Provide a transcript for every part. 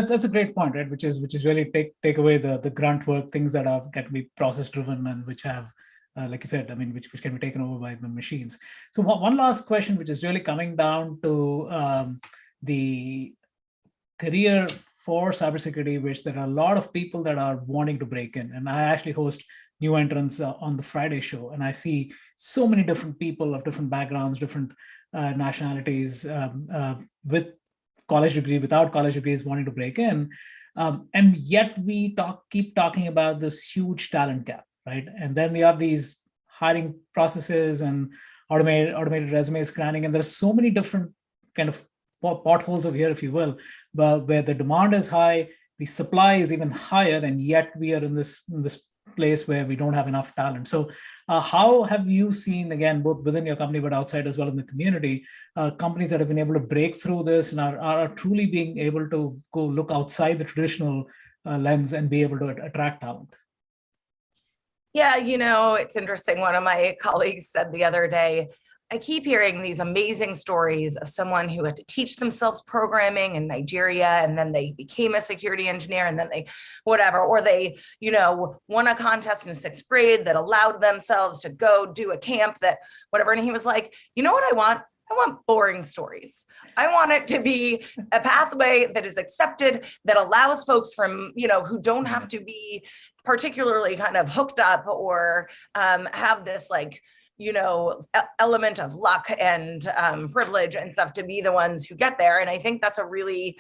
that's a great point, right? Which is really take away the grunt work, things that can be process driven and which have, like you said, I mean, which can be taken over by the machines. So one last question, which is really coming down to the career for cybersecurity, which there are a lot of people that are wanting to break in. And I actually host new entrants on the Friday show, and I see so many different people of different backgrounds, different nationalities, with college degree, without college degrees, wanting to break in. And yet we keep talking about this huge talent gap, right? And then we have these hiring processes and automated resume scanning, and there's so many different kind of potholes over here, if you will, but where the demand is high, the supply is even higher, and yet we are in this place where we don't have enough talent. So how have you seen, again, both within your company but outside as well in the community, companies that have been able to break through this and are truly being able to go look outside the traditional lens and be able to attract talent? Yeah, it's interesting. One of my colleagues said the other day, I keep hearing these amazing stories of someone who had to teach themselves programming in Nigeria, and then they became a security engineer, and then they whatever, or they, won a contest in 6th grade that allowed themselves to go do a camp that whatever. And he was like, you know what I want? I want boring stories. I want it to be a pathway that is accepted, that allows folks from, who don't have to be particularly kind of hooked up or have this element of luck and privilege and stuff to be the ones who get there. And I think that's a really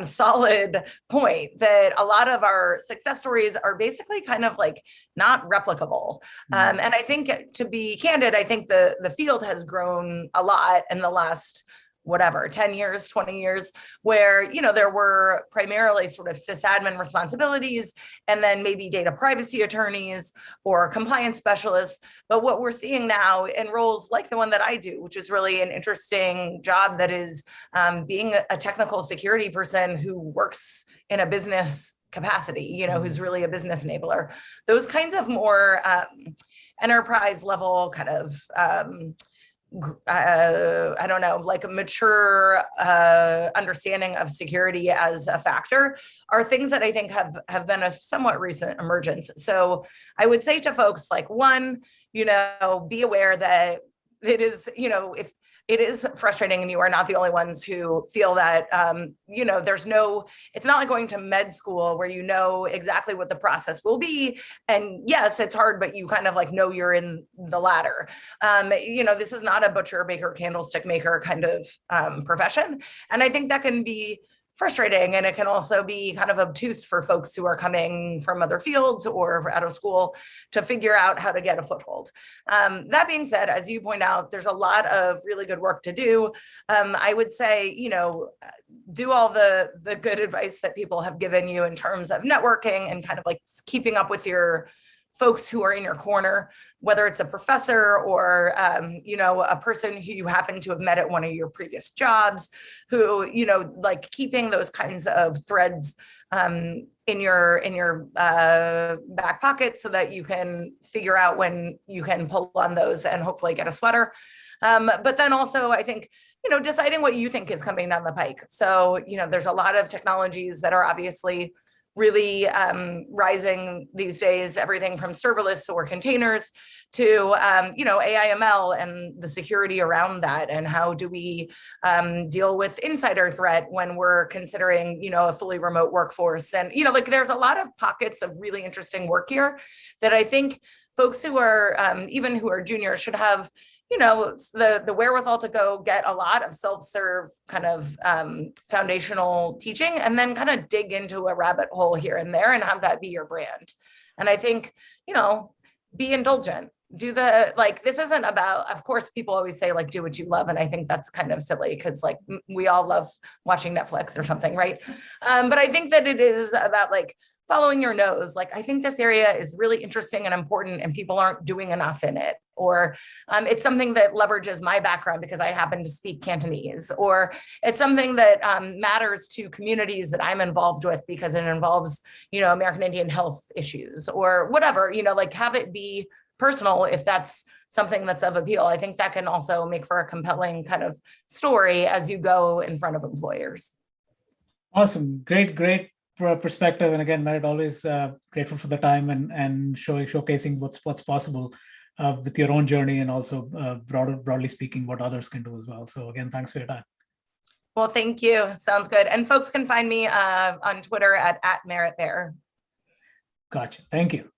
solid point, that a lot of our success stories are basically kind of not replicable. And I think, to be candid, I think the field has grown a lot in the last 10 years, 20 years, where, there were primarily sort of sysadmin responsibilities and then maybe data privacy attorneys or compliance specialists. But what we're seeing now in roles like the one that I do, which is really an interesting job, that is being a technical security person who works in a business capacity, who's really a business enabler, those kinds of more enterprise level kind of I don't know, a mature understanding of security as a factor are things that I think have been a somewhat recent emergence. So I would say to folks, one, be aware that it is, if it is frustrating and you are not the only ones who feel that, it's not like going to med school where you know exactly what the process will be. And yes, it's hard, but you kind of know you're in the ladder. This is not a butcher, baker, candlestick maker kind of profession. And I think that can be frustrating, and it can also be kind of obtuse for folks who are coming from other fields or out of school to figure out how to get a foothold. That being said, as you point out, there's a lot of really good work to do. I would say, do all the good advice that people have given you in terms of networking and kind of keeping up with your folks who are in your corner, whether it's a professor or, a person who you happen to have met at one of your previous jobs, who, keeping those kinds of threads in your back pocket so that you can figure out when you can pull on those and hopefully get a sweater. But then also, I think, deciding what you think is coming down the pike. So, there's a lot of technologies that are obviously really rising these days, everything from serverless or containers to, AI/ML and the security around that. And how do we deal with insider threat when we're considering, a fully remote workforce? And, there's a lot of pockets of really interesting work here that I think folks who are, even who are juniors, should have the wherewithal to go get a lot of self-serve kind of foundational teaching, and then kind of dig into a rabbit hole here and there and have that be your brand. And I think, be indulgent. This isn't about, of course, people always say do what you love. And I think that's kind of silly because we all love watching Netflix or something, right? But I think that it is about following your nose. I think this area is really interesting and important and people aren't doing enough in it. Or it's something that leverages my background because I happen to speak Cantonese, or it's something that matters to communities that I'm involved with because it involves, American Indian health issues or whatever, have it be personal if that's something that's of appeal. I think that can also make for a compelling kind of story as you go in front of employers. Awesome. Great perspective. And again, Merritt, always grateful for the time and showcasing what's possible with your own journey, and also broadly speaking, what others can do as well. So again, thanks for your time. Well, thank you. Sounds good. And folks can find me on Twitter at Merritt Baer. Gotcha. Thank you.